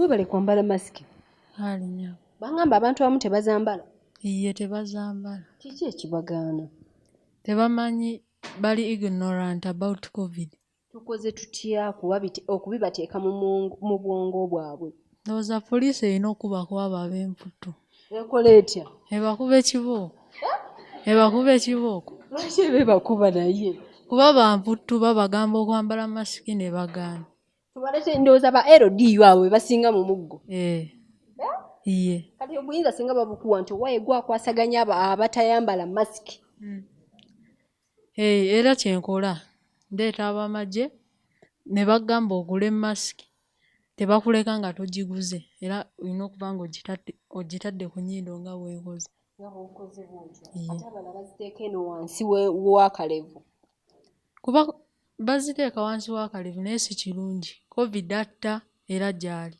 mwebale kwambala masiki. Alinya. Bangamba abantu abamu tebazambala. Iye tebazambala. Kiki ekibagaana? Tebamanyi bali ignorant about COVID. Tukoze tutya okubibateeka mu bwongo bwabwe? Ndowooza poliisi erina okubako abo ab'emputtu. Ekola etya? Ebakuba ekibooko. Ebakuba ekibooko. Lwaki bebakuba naye? Kuba bamputtu babagamba okwambala masiki ne bagaana. Tubalete ndowooza ba LDU abo basinga mu muggo. Iye. Kati obuyinza singa babukuwa nti owaye gwakwasaganya abatayambala masiki. Era kyenkola ndeeta abamagye ne bagamba ogule masiki. Tebakuleka nga togiguze era olina okuba nga ogitadde ku nnyindo nga bwekoze. Ate abala baziteeka eno wansi w'akalevu. Kuba baziteeka wansi w'akalevu naye si kirungi. COVID atta era gyali.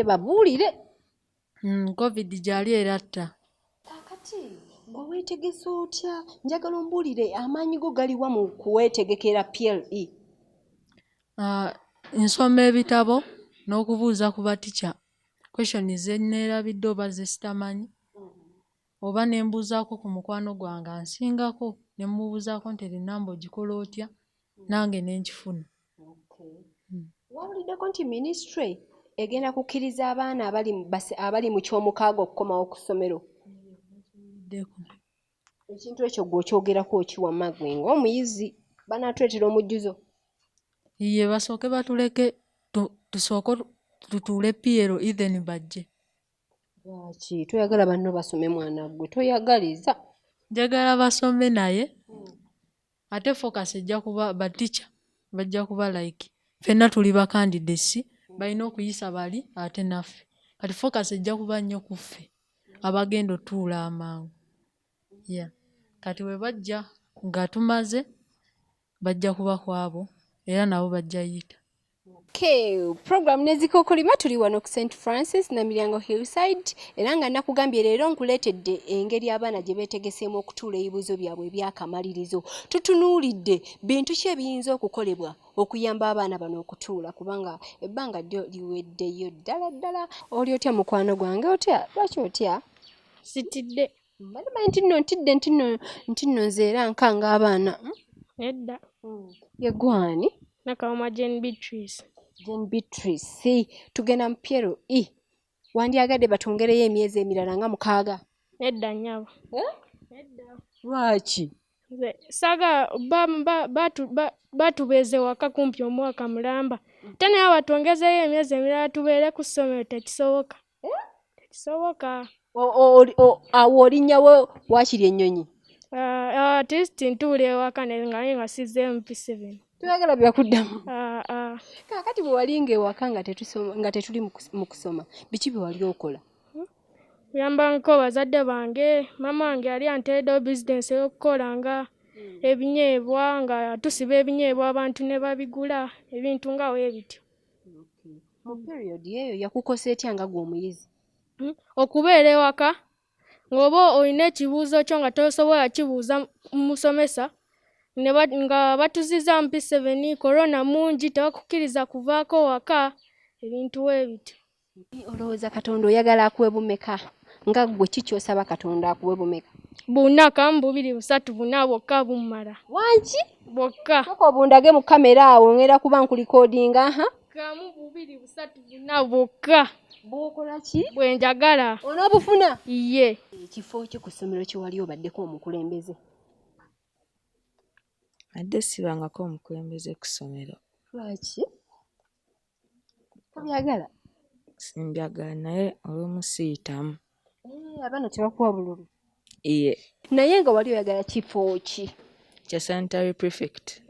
Babuulire. COVID gyali era atta. Kakati gwe weetegese otya? Njagala ombuulire amaanyi go galiwa mu kuweetegekera P.L.E? Nsoma ebitabo n'okubuuza ku batica question ze neerabidde oba ze sitamanyi oba ne mbuuzaako ku mukwano gwange ansingako ne mubuuzaako nti ennamba ogikola otya nange ne nkifuna. Wawuliddeko nti minisitule egenda kukkiriza abaana abali mu ky'omukaaga okukomawo ku ssomero? Ekintu ekyo gw'okyogerako okiwamma gwe ng'omuyizi banaatuleetera omujjuzo? Iye basooke batuleke tusooke tutuule P.L.E then bajje. Lwaki toyagala banno basome mwana gwe? Toyagaliza. Njagala basome naye ate focus ejja kuba batica bajja kuba like ffenna tuli ba candidates balina okuyisa bali ate naffe. Kati focus ejja kuba nnyo ku ffe abagenda otuula amangu. Kati we bajja nga tumaze bajja kuba kwabo era nabo bajja yita. Program Neezikookolima tuli wano ku St. Francis na Miryango Hillside era nga nakugambye leero nkuleetedde engeri abaana gye beetegeseemu okutuula ebibuuzo byabwe eby'akamalirizo. Tutunuulidde bintu ki ebiyinza okukolebwa okuyamba abaana bano okutuula kubanga ebbanga ddyo liweddeyo ddala. Oli otya mukwano gwange otya? Lwaki otya? Sitidde. Balimanyi nti nno nze era nkanga abaana. Edda. Ye gwani? Nakawuma Jane Beatrice. Jane Beatrice, tugenda mu P.L.E. Wandyagadde batongereyo emyezi emirala nga 6? Edda nnyabo. Edda. Lwaki? Saga batubeeze waka kumpi omwaka mulamba. Ate naye batwongezeyo emyezi emirala tubeere ku ssomero tekisoboka. Tekisoboka. Awo olinnyawo waakiri ennyonyi? At least ntuula ewaka nga nsizeemu P.7. Tuyagala byakuddamu. Kaakati bwe walinga ewaka nga tetuli mu kusoma biki bye wali okola? Kuyambako bazadde bange. Mama wange yali antereddewo bizinesi y'okukola nga ebinyeebwa nga tusiba ebinyeebwa abantu ne babigula ebintu nga weebityo. Mu period eyo yakukosa etya nga gwe omuyizi? Okubeera ewaka ng'oba olina ekibuuzo kyo nga tosobola kibuuza musomesa nga batuziza mu P.7 korona mungi tebakukkiriza kuvaako waka ebintu weebityo. Olowooza Katonda oyagala akuwe bumeka? Nga gwe kikyosaba Katonda akuwe bumeka? Buna kamu 2 3 buna bwokka bumala. Wanki? Bwokka. Soko bundage mu kamera awo ngera kuba nkulikodinga. Kamu 2 3 buna bwokka. Bw'okola ki? Bwe njagala. Onoobufuna? Iye. Ekifo ki ku ssomero kye wali obaddeko omukulembeze? Adde sibangako omukulembeze ku ssomero. Lwaki? Tobyagala? Simbyagala naye olumu siyitamu. Abaana tebakuwa bululu? Iye. Naye nga wali oyagala kifo ki? Kya sanitary prefect.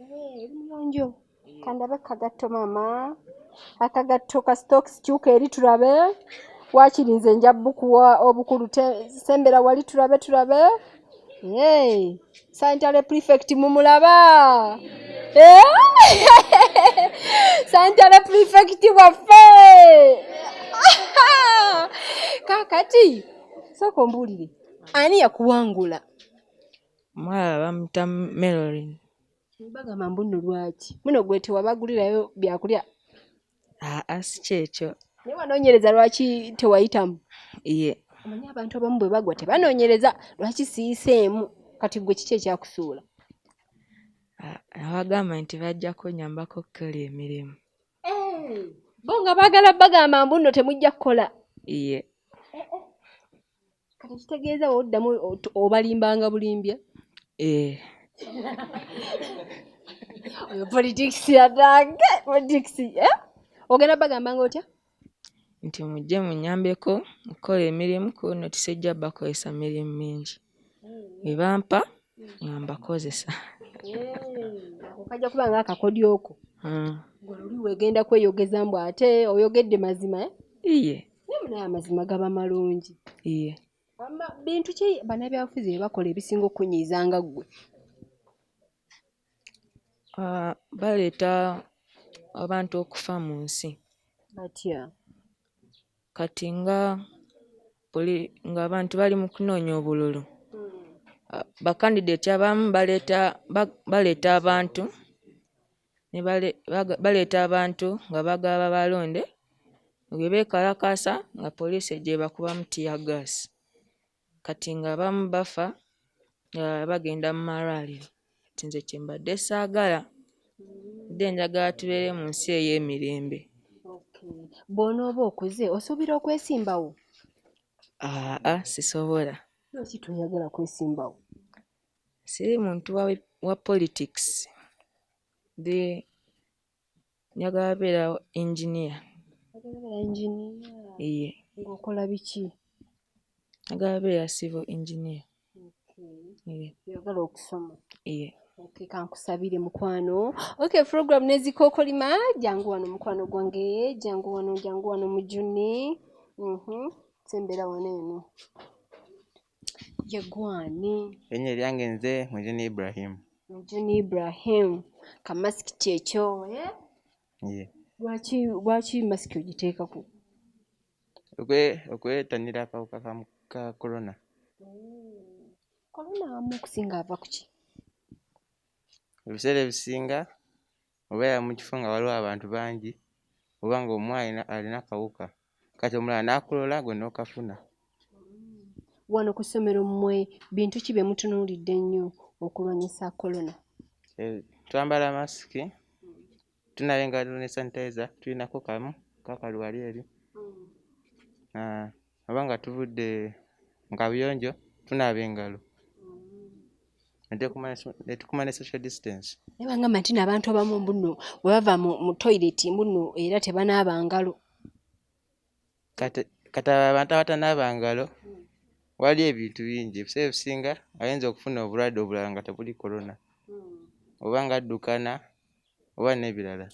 Ebiyonjo. Kandabe kagatto maama. Akagatto ka stocks kyuka eri tulabe. Wakirinze nja bukuwa obukulu sembera wali tulabe. Sanitary prefect mumulaba. Sanitary prefect waffe. Kakati soko mbulire. Ani yakuwangula? Mwala bamuta Melody. Bagamba mbuno lwaki? Muno gwe tewabagulirayo byakulya? Si kyekyo. Ne wanoonyereza lwaki tewayitamu? Iye. Omanyi abantu abamu bwe bagwa tebanoonyereza lwaki siyiseemu. Kati gwe kiki ekyakusuula? Abagamba nti bajja kunnyambako okukola emirimu. Bo nga baagala bagamba mbu nno temujja kukola. Iye. Kati kitegeeza oddamu obalimbanga bulimbya? Oyo politics yatange politics. Ogenda bagambanga otya? Nti mujje munnyambeko okukola emirimu kuno tisijja bakozesa mirimu mingi. Bwe bampa nga mbakozesa. Okajja kuba nga akakodyo oko. Gwe luli weegenda kweyogeza mbu ate oyogedde mazima. Iye. Naye amazima gaba malungi. Iye. Bintu ki bannabyabufuzi bye bakola ebisinga okunyiiza nga ggwe? Baleeta abantu okufa mu nsi. Batya? Kati nga abantu bali mu kunoonya obululu. Bakandideti abamu baleeta abantu baleeta abantu nga bagaba balonde bwe beekalakaasa nga poliisi ejja bakubamu tiyagaasi. Kati nga abamu bafa nga bagenda mu malwaliro. Kati nze kye mbadde saagala. Dde njagala tubeere mu nsi ey'emirembe. Bw'onooba okuze osuubira okwesimbawo? Sisobola. Lwaki toyagala kwesimbawo? Siri muntu wa politics. Njagala beera engineer. Iye. Ng'okola biki? Njagala beera civil engineer. Oyagala okusoma? Iye. Kankusabire mukwano. Program Neezikookolima, jangu wano mukwano gwange, jangu wano mujuni. Sembera wano eno. Yegwani. Erinnya lyange nze Mujuni Ibrahim. Mujuni Ibrahim. Kamasiki kyekyo, Iye. Lwaki masiki ogiteekako? Okwetanira akawuka ka corona. Corona amu okusinga ava ku ki? Ebiseera ebisinga obeera mu kifo nga waliwo abantu bangi oba ng'omu alina akawuka. Kati omulala n'akulola gwe n'okafuna. Wano ku ssomero mmwe bintu ki bye mutunuulidde ennyo okulwanyisa corona? Twambala masiki, tunaba engalo ne sanitizer, tulinako kamu kakalu wali eri. Oba nga tuvudde mu kabuyonjo tunaaba engalo. Ne tukuma ne social distance. Naye bangamba nti n'abantu abamu mbuno bwe bava mu toilet mbuno era tebanaaba ngalo. Kati abantu abatanaaba ngalo wali ebintu bingi. Ebiseera ebisinga ayinza okufuna obulwadde obulala nga tebuli corona. Oba nga addukana oba n'ebirala.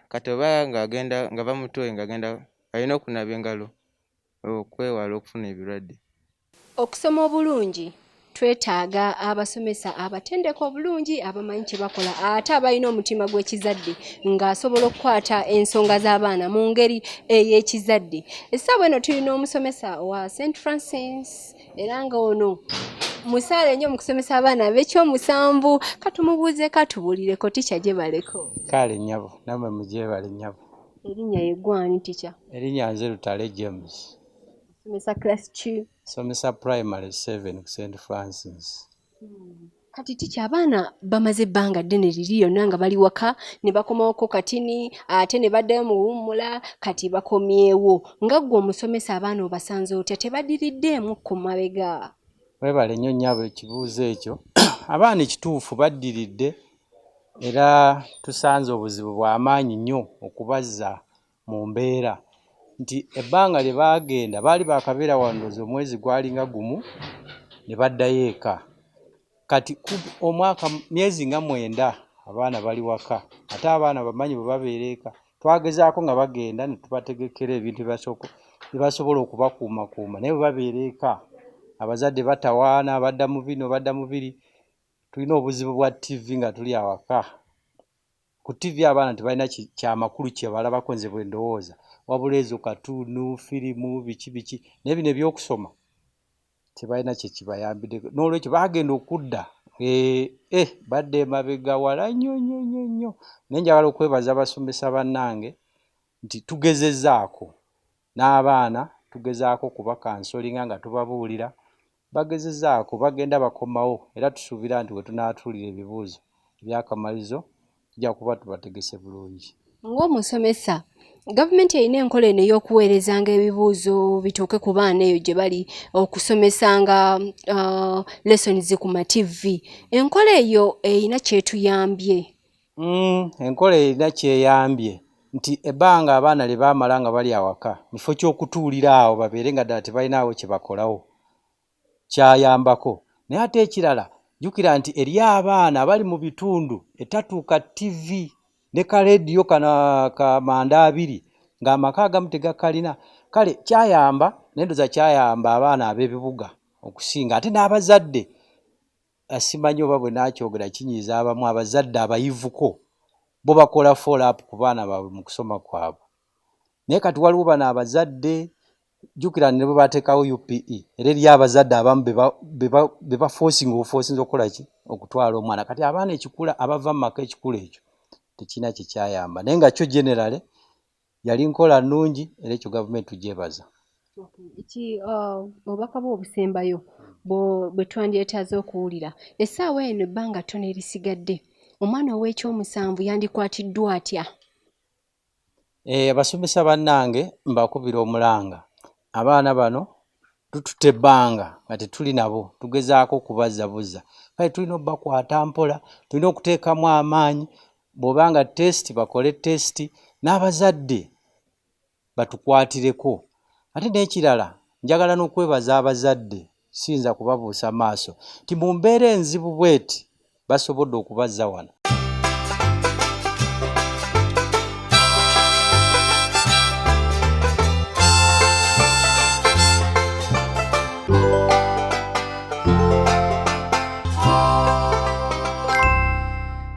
Kati oba nga bamutoye ng'agenda alina okunaaba engalo okwewala okufuna ebirwadde. Okusoma obulungi twetaaga abasomesa abatendeka obulungi abamanyi kye bakola ate abalina omutima gw'ekizadde ng'asobola okukwata ensonga z'abaana mu ngeri ey'ekizadde. Essaawa eno tulina omusomesa wa St. Francis era nga ono musaale nnyo mu kusomesa abaana ab'ekyomusanvu. Katumubuuze katubuulireko tica gye baleko. Kale nnyabo namwe mugyebale nnyabo. Erinnya yeggwani tica? Erinnya nze Lutale James. Somesa class ki? Somesa primary 7 ku St. Francis. Kati tica abaana bamaze ebbanga ddene liri yonna nga bali waka ne bakomawoko katini ate ne baddayo mu buwummula kati bakomyewo. Nga ggwe omusomesa abaana obasanze otya tebaddiriddeemu ku mabega? Webale nnyo nnyabo ekibuuzo ekyo. Abaana ekituufu baddiridde era tusanze obuzibu bw'amaanyi nnyo okubazza mu mbeera nti ebbanga lye baagenda baali baakabeera wandoza omwezi gwalinga gumu ne baddayo eka. Kati omwaka myezi nga 9 abaana bali waka ate abaana bamanyi bwe babeera eka. Twagezaako nga bagenda ne tubategekera ebintu bye basobola okubakuumakuuma naye bwe babeera eka abazadde batawaana badda mu bino badda mu biri. Tulina obuzibu bwa TV nga tuli awaka. Ku TV abaana tebalina kyamakulu kye balabako nze bwe ndowooza wabula ezo katuunu firimu biki naye bino ebyokusoma tebalina kye kibayambidde. N'olwekyo baagenda okudda badde emabega wala nnyo. Naye njagala okwebaza abasomesa bannange nti tugezezzaako n'abaana tugezaako kubakansolinga nga tubabuulira bagezezzaako bagenda bakomawo era tusuubira nti we tunaatuulira ebibuuzo eby'akamalirizo tujja kuba tubategese bulungi. Ng'omusomesa gavumenti erina enkola eno ey'okuweerezanga ebibuuzo bitooke ku baana eyo gye bali okusomesanga lessons ku ma TV. Enkola eyo erina kyetuyambye. Enkola erina kyeyambye nti ebbanga abaana lye baamala nga bali awaka mifo ky'okutuulira awo babeere nga ddala tebalinaawo kye bakolawo kyayambako. Naye ate ekirala jjukira nti eri abaana abali mu bitundu etatuuka TV ne ka leediyo ka manda 2 ng'amaka agamu tegakalina. Kale kyayamba nendoza kyayamba abaana ab'ebibuga okusinga ate n'abazadde. Simanyi oba bwe naakyogera kinyiiza abamu abazadde abayivuko bo bakola follow up ku baana baabwe mu kusoma kwabwe. Naye kati waliwo bano abazadde jjukira ne bwe bateekawo UPE era eri abazadde abamu be bafoosinga okukola ki okutwala omwana. Kati abaana ekikula abava mu maka ekikula ekyo tekina kye kyayamba naye nga kyo generally yali nkola nnungi era ekyo gavumenti tugyebaza. Obubaka bw'obusembayo bwe twandyetaaze okuwulira essaawa eno ebbanga ttono erisigadde omwana ow'ekyomusanvu yandikwatiddwa atya? Abasomesa bannange mbakubira omulanga abaana bano tututte ebbanga nga tetuli nabo tugezaako okubazzabuza kale tulina obbakwata mpola tulina okuteekamu amaanyi bw'obanga test bakole test n'abazadde batukwatireko. Ate n'ekirala njagala n'okwebaza abazadde siyinza kubabuusa maaso nti mu mbeera enzibu bweti basobodde okubazza wano